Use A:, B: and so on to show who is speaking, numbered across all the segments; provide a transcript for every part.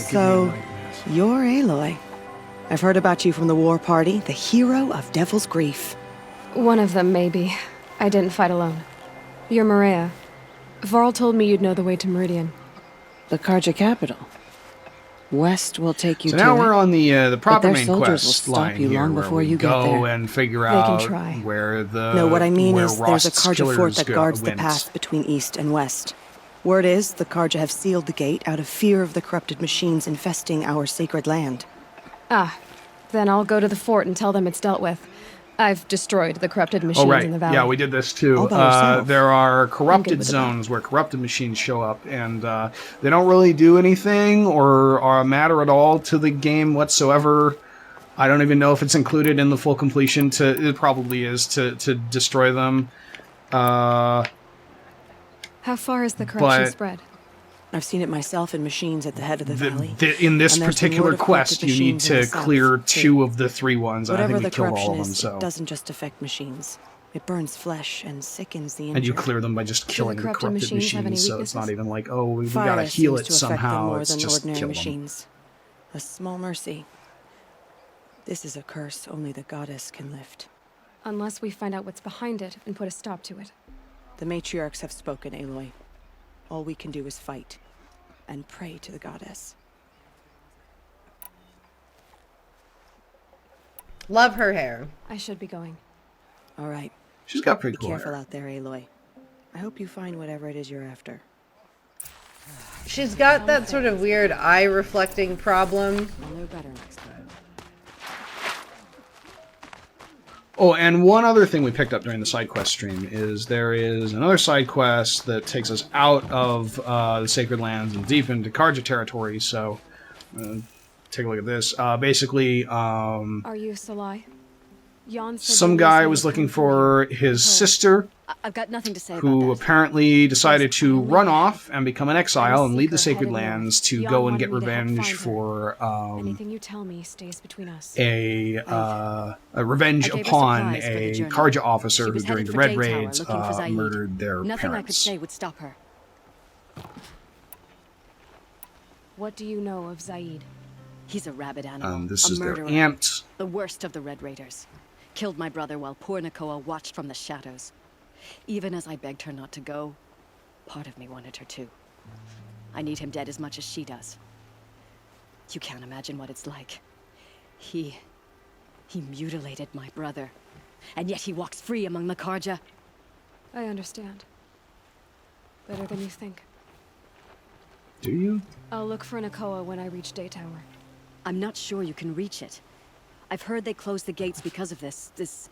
A: So, you're Aloy. I've heard about you from the war party, the hero of Devil's Grief.
B: One of them, maybe. I didn't fight alone. You're Maria. Varl told me you'd know the way to Meridian.
A: The Karja capital. West will take you
C: so
A: to
C: now
A: it,
C: we're on the proper main
A: soldiers will
C: quest
A: stop
C: line
A: you
C: here,
A: long
C: where
A: before
C: we
A: you get
C: go
A: there.
C: and figure
B: They can
C: out
B: try.
C: where the
A: No, what I mean
C: where
A: is there's a
C: Rost's
A: Karja fort
C: killers
A: that
C: go-
A: guards the
C: went.
A: path between east and west. Word is the Karja have sealed the gate out of fear of the corrupted machines infesting our sacred land.
B: Ah, then I'll go to the fort and tell them it's dealt with. I've destroyed the corrupted machines
C: Oh, right.
B: in the valley.
C: Yeah, we did this too.
A: All by yourself.
C: There are
A: good
C: corrupted
A: with
C: zones where corrupted machines show up, and they don't really do anything or matter at all to the game whatsoever. I don't even know if it's included in the full completion. It probably is to destroy them.
B: How far is the corruption
C: But-
B: spread?
A: I've seen it myself in machines at the head of the valley.
C: In this
A: And there's been
C: particular
A: word of
C: quest,
A: corrupted
C: you need
A: machines in
C: to
A: the south,
C: clear
A: too.
C: 2 of the 3 ones.
A: Whatever
C: I think we
A: the
C: killed all
A: corruption
C: of them.
A: is,
C: So.
A: it doesn't just affect machines. It burns flesh and sickens the injured.
C: And you clear them by just killing the
B: corrupted
C: corrupted
B: machines have any
C: machines, so it's not
B: weaknesses?
C: even like, oh, we
A: Fire
C: gotta heal
A: seems
C: it
A: to affect them
C: somehow.
A: more
C: It's
A: than
C: just
A: ordinary
C: kill them.
A: machines. A small mercy. This is a curse only the goddess can lift.
B: Unless we find out what's behind it and put a stop to it.
A: The matriarchs have spoken, Aloy. All we can do is fight and pray to the goddess.
D: Love her hair.
B: I should be going.
A: All right.
C: She's got pretty
A: Be
C: cool
A: careful
C: hair.
A: out there, Aloy. I hope you find whatever it is you're after.
D: She's got that sort of weird eye reflecting problem.
A: I'll know better next time.
C: Oh, and one other thing we picked up during the side quest stream is there is another side quest that takes us out of the Sacred Lands and deep into Karja territory. So, take a look at this. Basically,
B: Are you Salai? Jan said
C: some
B: you
C: guy
B: recently
C: was looking
B: come from
C: for
B: you.
C: his
B: Oh.
C: sister,
E: I've got nothing to say about
C: who
E: that.
C: apparently decided to run off and become an exile and lead the
B: seeker
C: Sacred
B: heading north.
C: Lands to
B: Jan
C: go and
B: wanted
C: get
B: me to help
C: revenge
B: find her.
C: for
B: Anything you tell me stays between us.
C: a revenge
E: I gave her
C: upon
E: supplies for the
C: a
E: journey.
C: Karja officer
E: She
C: who
E: was
C: during
E: headed
C: the
E: for
C: Red
E: Daytower
C: Raids
E: looking for Zaid.
C: murdered their
E: Nothing I could
C: parents.
E: say would stop her.
B: What do you know of Zaid?
E: He's a rabid animal.
C: This
E: a
C: is their
E: murderer.
C: aunt.
E: The worst of the Red Raiders. Killed my brother while poor Nakoa watched from the shadows. Even as I begged her not to go, part of me wanted her to. I need him dead as much as she does. You can't imagine what it's like. He mutilated my brother. And yet he walks free among the Karja.
B: I understand. Better than you think.
C: Do you?
B: I'll look for Nakoa when I reach Daytower.
E: I'm not sure you can reach it. I've heard they closed the gates because of this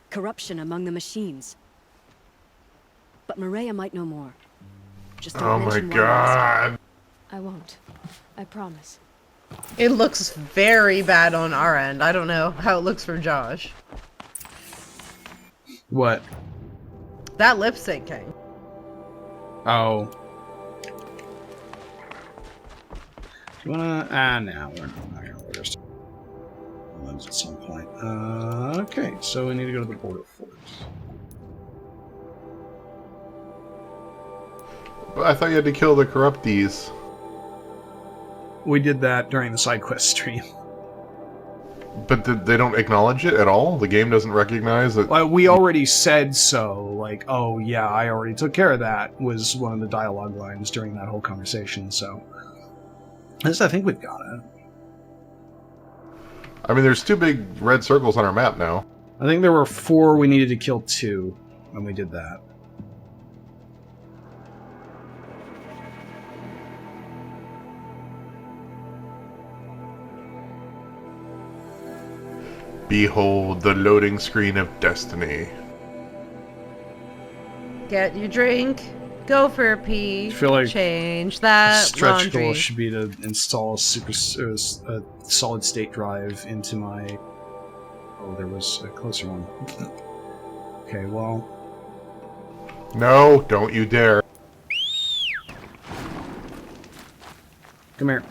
E: corruption among the machines. But Maria might know more. Just don't
F: Oh my
E: mention what I asked.
F: god.
B: I won't. I promise.
D: It looks very bad on our end. I don't know how it looks for Josh.
C: What?
D: That lip syncing.
C: Oh. Do you wanna? No, we're not gonna order stuff. At some point. Okay, so we need to go to the border fort.
F: But I thought you had to kill the corruptees.
C: We did that during the side quest stream.
F: But they don't acknowledge it at all? The game doesn't recognize that?
C: Well, we already said so. Like, oh yeah, I already took care of that. Was one of the dialogue lines during that whole conversation. So, I think we've got it.
F: I mean, there's 2 big red circles on our map now.
C: I think there were 4. We needed to kill 2, and we did that.
F: Behold the loading screen of destiny.
D: Get your drink. Go for a pee.
C: I feel like
D: change
C: A
D: that
C: stretch
D: laundry.
C: goal should be to install a solid state drive into my. Oh, there was a closer one. Okay, well,
F: No, don't you dare.
C: come here.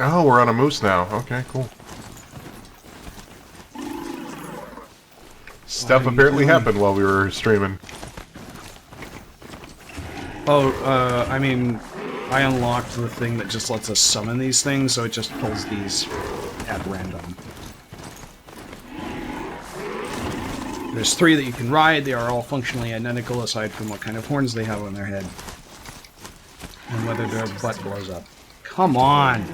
F: Oh, we're on a moose now. Okay, cool. Stuff
C: are you
F: apparently
C: doing?
F: happened while we were streaming.
C: Oh, I mean, I unlocked the thing that just lets us summon these things, so it just pulls these at random. There's 3 that you can ride. They are all functionally identical, aside from what kind of horns they have on their head. And whether their butt blows up. Come on!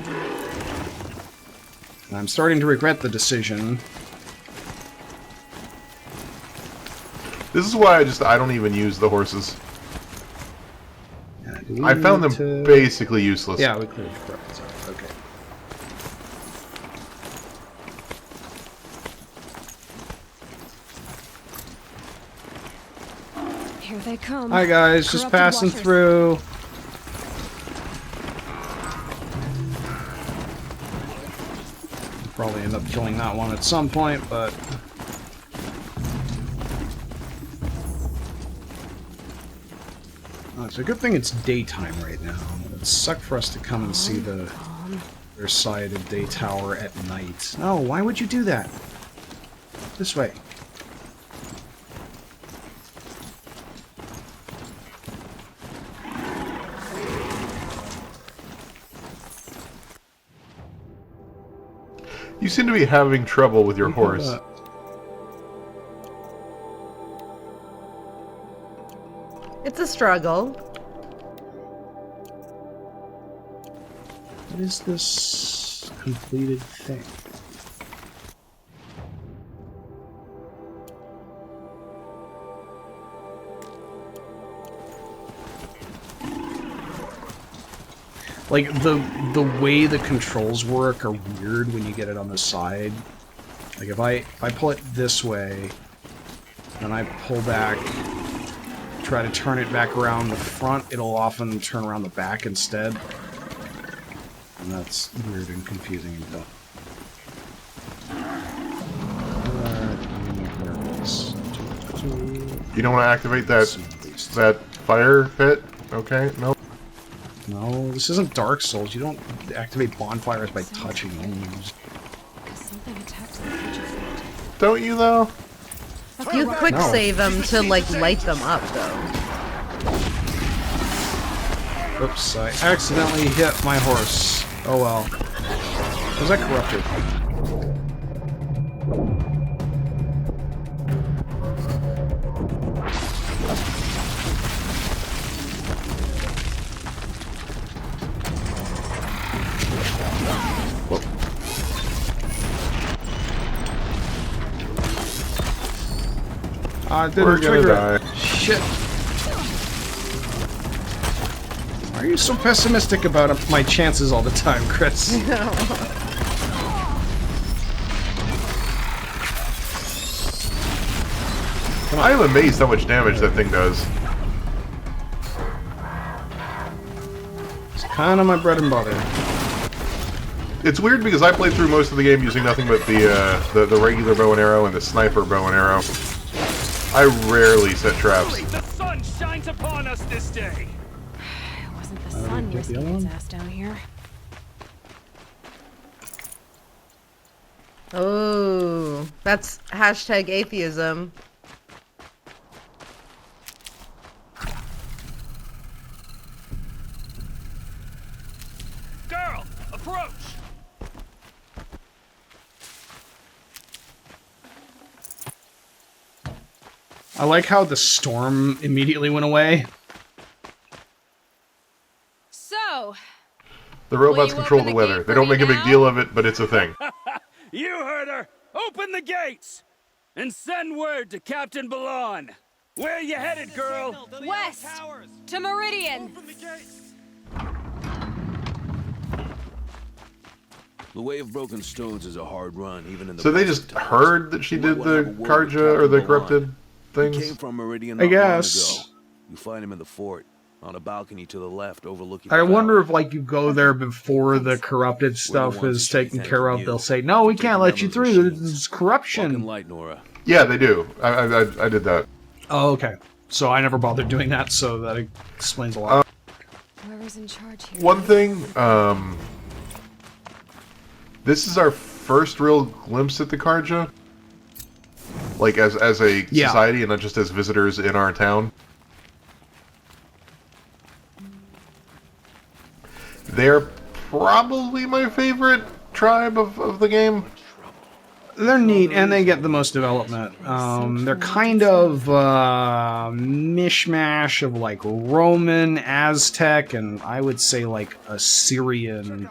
C: I'm starting to regret the decision.
F: This is why I don't even use the horses. I found them basically useless.
C: Yeah, we cleared the corrupted zone. Okay.
B: Here they come.
C: Hi guys, just
B: Corrupted
C: passing
B: watchers.
C: through. Probably end up killing that one at some point, but... Oh, it's a good thing it's daytime right now. It'd suck for us to come and see the other side of Day Tower at night. No, why would you do that? This way.
F: You seem to be having trouble with your horse.
D: It's a struggle.
C: What is this completed thing? Like, the way the controls work are weird when you get it on the side. Like, if I pull it this way, and I pull back, try to turn it back around the front, it'll often turn around the back instead. And that's weird and confusing and dumb.
F: You don't want to activate that fire pit? Okay, nope.
C: No, this isn't Dark Souls. You don't activate bonfires by touching them.
B: Something attacked the creature fort.
F: Don't you, though?
D: You quick
C: No.
D: save them to, like, light them up, though.
C: Oops, I accidentally hit my horse. Oh well. Was that corrupted? I didn't
F: We're gonna
C: trigger
F: die.
C: it. Shit. Why are you so pessimistic about my chances all the time, Chris?
F: I am amazed how much damage that thing does.
C: It's kind of my bread and butter.
F: It's weird because I played through most of the game using nothing but the regular bow and arrow and the sniper bow and arrow. I rarely set traps.
G: The sun shines upon us this day.
B: It wasn't the sun
C: get the
B: risking
C: other
B: its
C: one?
B: ass down here.
D: Oh, that's hashtag atheism.
G: Girl, approach.
C: I like how the storm immediately went away.
B: So,
F: The robots
B: Will you
F: control
B: open
F: the
B: the
F: weather.
B: gate
F: They
B: for
F: don't
B: me
F: make a big
B: now?
F: deal of it, but it's a thing.
G: You heard her. Open the gates and send word to Captain Ballon. Where you headed, girl?
B: west to Meridian.
H: The way of broken stones is a hard run, even in the.
F: So they
H: best
F: just
H: of times.
F: heard that she
H: You
F: did
H: might wanna
F: the
H: have a word with
F: Karja or the
H: Captain
F: corrupted
H: Ballon. He
F: things.
H: came from Meridian
C: I
H: not long
C: guess.
H: ago. You find him in the fort, on a balcony to the left, overlooking.
C: I
H: the
C: wonder
H: valley.
C: if, like, you go there before the corrupted stuff
H: ones
C: is
H: who should be
C: taken
H: thanking
C: care of.
H: you
C: They'll say, no, we
H: for
C: can't
H: taking
C: let
H: down
C: you
H: those
C: through. This
H: machines.
C: is
H: Walking
C: corruption.
H: light, Nora.
F: Yeah, they do. I did that.
C: Oh, okay. So I never bothered doing that, so that explains a lot.
B: Whoever's in charge here.
F: One thing, this is our first real glimpse at the Karja. Like, as a
C: Yeah.
F: society and not just as visitors in our town. They're probably my favorite tribe of the game.
C: They're neat, and they get the most development. They're kind of mishmash of like Roman, Aztec, and I would say like Assyrian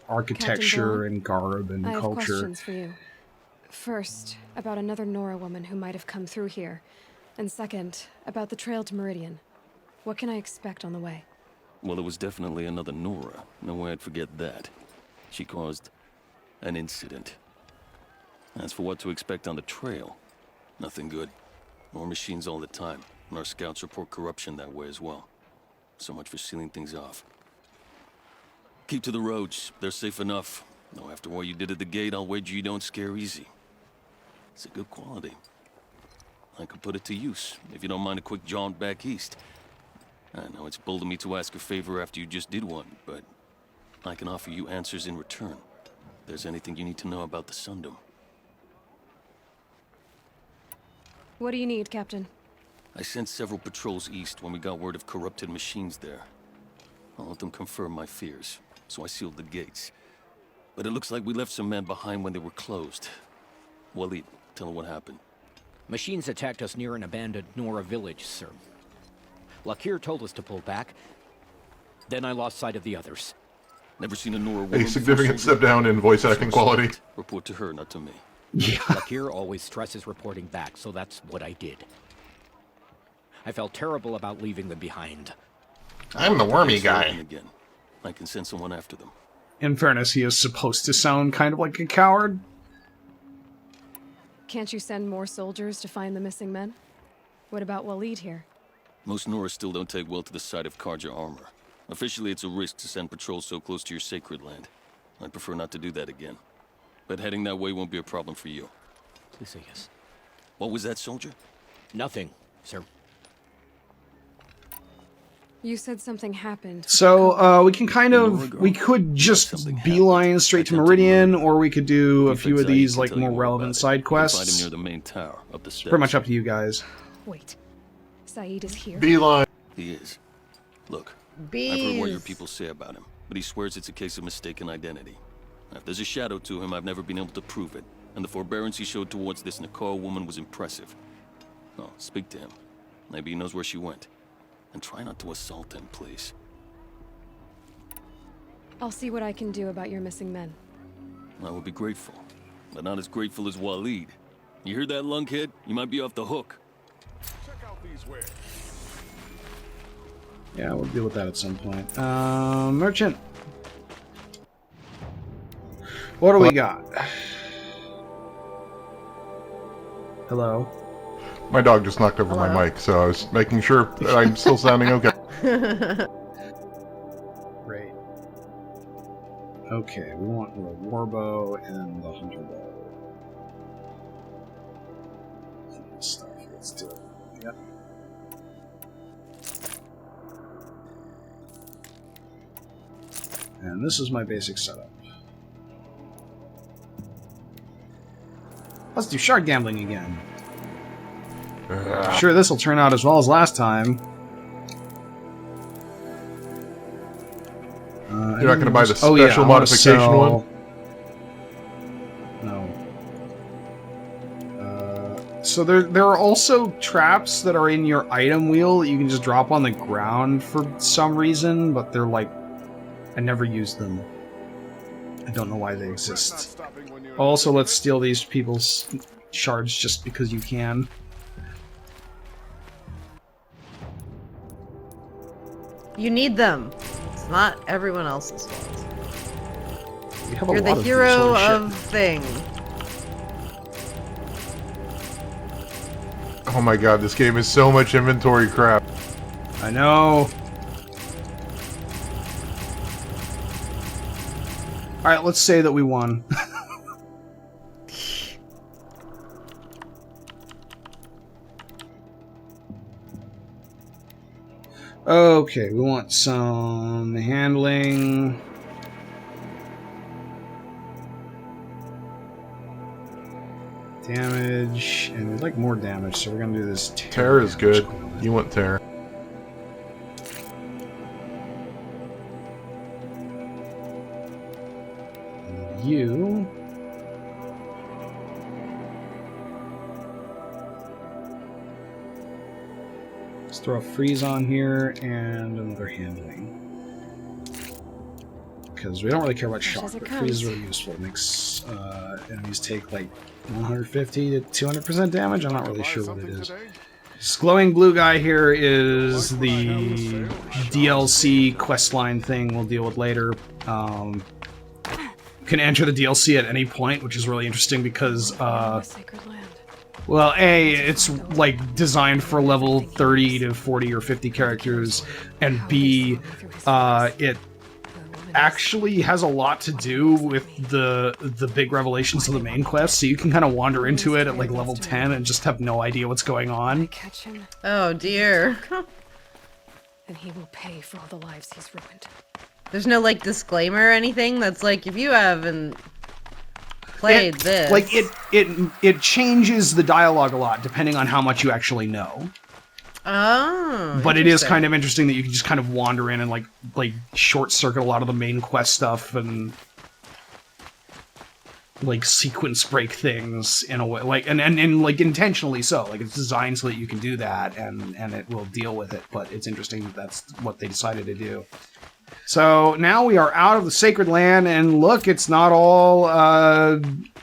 C: architecture and garb and
B: I have
C: culture.
B: questions for you. First, about another Nora woman who might have come through here. And second, about the trail to Meridian. What can I expect on the way?
H: Well, it was definitely another Nora. No way I'd forget that. She caused an incident. As for what to expect on the trail, nothing good. More machines all the time, and our scouts report corruption that way as well. So much for sealing things off. Keep to the roads. They're safe enough. Though after what you did at the gate, I'll wager you don't scare easy. It's a good quality. I could put it to use, if you don't mind a quick jaunt back east. I know it's bold of me to ask a favor after you just did one, but I can offer you answers in return. If there's anything you need to know about the Sundom.
B: What do you need, Captain?
H: I sent several patrols east when we got word of corrupted machines there. I'll let them confirm my fears, so I sealed the gates. But it looks like we left some men behind when they were closed. Waleed, tell them what happened.
I: Machines attacked us near an abandoned Nora village, sir. Lakir told us to pull back. Then I lost sight of the others.
H: Never seen a Nora woman
F: A significant step down in voice acting quality.
H: Report to her, not to me.
C: Yeah.
I: Lakir always stresses reporting back, so that's what I did. I felt terrible about leaving them behind.
F: I'm the wormy
H: Thanks for
F: guy.
H: looking again. I can send someone after them.
C: In fairness, he is supposed to sound kind of like a coward.
B: Can't you send more soldiers to find the missing men? What about Waleed here?
H: Most Nora still don't take well to the sight of Karja armor. Officially, it's a risk to send patrols so close to your sacred land. I'd prefer not to do that again. But heading that way won't be a problem for you.
I: Please say yes.
H: What was that, soldier?
I: Nothing, sir.
B: You said something happened.
C: So, we can kind of, we could just beeline straight to Meridian, or we could do a few of these, like, more relevant side
H: Find him
C: quests.
H: near the main tower, up the steps.
C: Pretty much up to you guys.
B: Wait. Saeed is here?
F: Beeline.
H: He is. Look,
D: Bees.
H: I've heard what your people say about him, but he swears it's a case of mistaken identity. Now, if there's a shadow to him, I've never been able to prove it, and the forbearance he showed towards this Nakar woman was impressive. No, speak to him. Maybe he knows where she went. And try not to assault him, please.
B: I'll see what I can do about your missing men.
H: I would be grateful, but not as grateful as Waleed. You hear that, lunkhead? You might be off the hook.
G: Check out these wares.
C: Yeah, we'll deal with that at some point. Merchant. What do we got? Hello.
F: My dog just knocked over my mic, so I was making sure that I'm still sounding okay.
C: Great. Okay, we want the warbow and the hunter bow. Stuff. Let's do it. Yep. And this is my basic setup. Let's do shard gambling again. Sure, this will turn out as well as last time.
F: You're not going to buy the
C: Oh, yeah,
F: special
C: I wanna
F: modification
C: sell-
F: one?
C: No. So there are also traps that are in your item wheel that you can just drop on the ground for some reason, but they're like... I never use them. I don't know why they exist. Also, let's steal these people's shards just because you can.
D: You need them. It's not everyone else's fault.
C: We have a
D: You're
C: lot
D: the
C: of
D: hero
C: these sort
D: of
C: shit.
D: thing.
F: Oh my god, this game is so much inventory crap.
C: I know. Alright, let's say that we won. Okay, we want some handling. Damage, and we'd like more damage, so we're gonna do this.
F: Terror is good. You want terror.
C: you. Let's throw a freeze on here and another handling. Because we don't really care about shock, but freeze is really useful. It makes enemies take like 150 to 200% damage. I'm not really sure what it is. This glowing blue guy here is the DLC questline thing we'll deal with later. You can enter the DLC at any point, which is really interesting because, well, A, it's like designed for level 30 to 40 or 50 characters, and B, it actually has a lot to do with the big revelations of the main quest, so you can kind of wander into it at like level 10 and just have no idea what's going on.
D: Oh dear.
B: And he will pay for all the lives he's ruined.
D: There's no like disclaimer or anything that's like, if you haven't played this,
C: like it changes the dialogue a lot depending on how much you actually know.
D: Oh,
C: but it is kind of interesting that you can just kind of wander in and like short circuit a lot of the main quest stuff and like sequence break things in a way, like and like intentionally so. Like it's designed so that you can do that and it will deal with it. But it's interesting that that's what they decided to do. So now we are out of the Sacred Land, and look, it's not all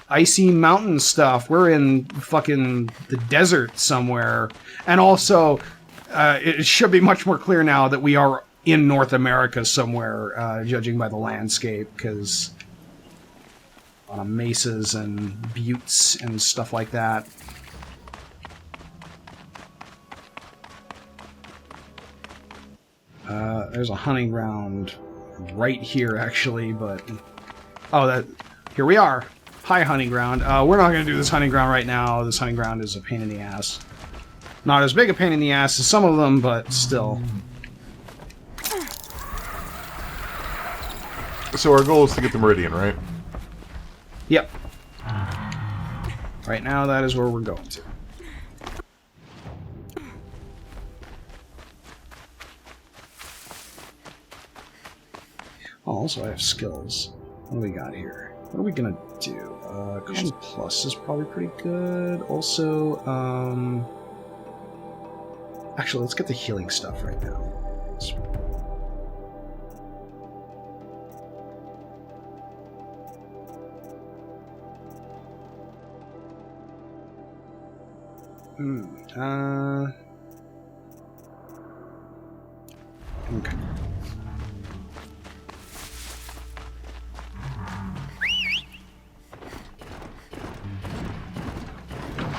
C: icy mountain stuff. We're in fucking the desert somewhere. And also, it should be much more clear now that we are in North America somewhere, judging by the landscape, because mesas and buttes and stuff like that. There's a hunting ground right here, actually, but... Oh, here we are. Hi, hunting ground. We're not going to do this hunting ground right now. This hunting ground is a pain in the ass. Not as big a pain in the ass as some of them, but still.
F: So our goal is to get the Meridian, right?
C: Yep. Right now, that is where we're going to. Oh, also, I have skills. What do we got here? What are we gonna do? Caution Plus is probably pretty good. Also, actually, let's get the healing stuff right now. Okay.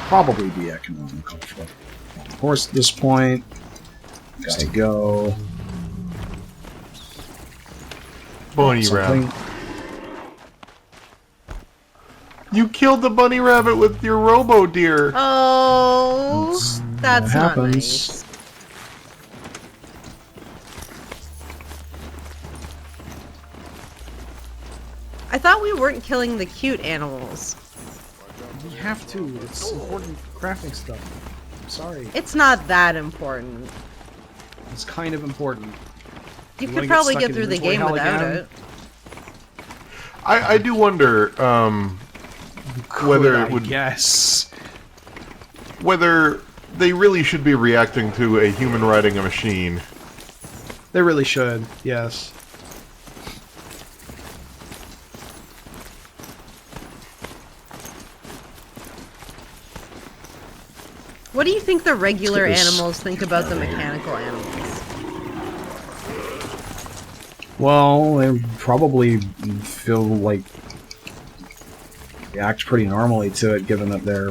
C: Probably be economical. Of course, at this point, gotta go.
F: Bunny rabbit. You killed the bunny rabbit with your robo deer.
D: Oh, that's not nice. I thought we weren't killing the cute animals.
C: We have to. It's important crafting stuff. I'm sorry.
D: It's not that important.
C: It's kind of important.
D: You could probably get through the game without it.
F: I do wonder whether it would...
C: Yes.
F: Whether they really should be reacting to a human riding a machine.
C: They really should, yes.
D: What do you think the regular animals think about the mechanical animals?
C: Well, they probably feel like react pretty normally to it, given that they're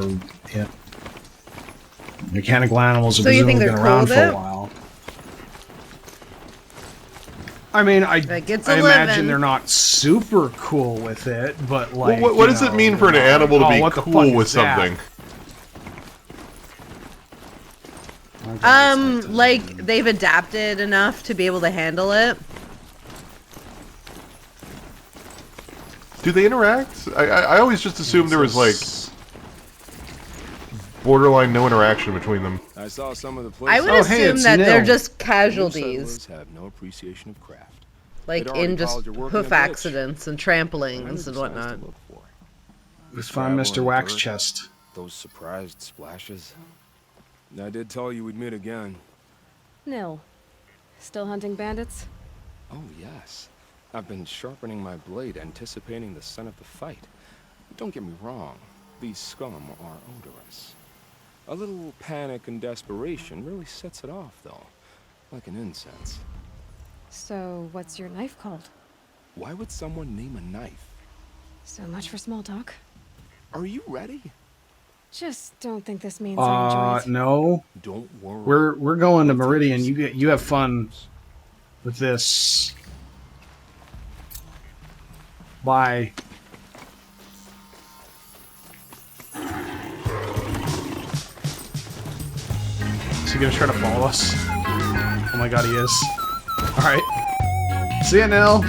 C: mechanical animals have been around for a while. I mean, I imagine they're not super cool with it, but like,
F: well, what does it mean for an animal to be cool with something?
D: Like they've adapted enough to be able to handle it.
F: Do they interact? I always just assumed there was like borderline no interaction between them.
J: I saw some of the
D: I would assume that they're just casualties.
J: Have no appreciation of craft.
D: Like
J: They'd already
D: in just
J: followed your work in
D: hoof
J: a ditch.
D: accidents and tramplings and whatnot.
C: Let's find Mr. Wax Chest.
J: Those surprised splashes. I did tell you we'd meet again.
B: Nil. Still hunting bandits?
J: Oh, yes. I've been sharpening my blade, anticipating the scent of the fight. Don't get me wrong. These scum are odorous. A little panic and desperation really sets it off, though. Like an incense.
B: So, what's your knife called?
J: Why would someone name a knife?
B: So much for small talk.
J: Are you ready?
B: Just don't think this means I enjoy it.
C: No.
J: Don't worry.
C: We're going to Meridian. You have fun with this. Bye. Is he gonna try to follow us? Oh my god, he is. Alright. See ya, Nil.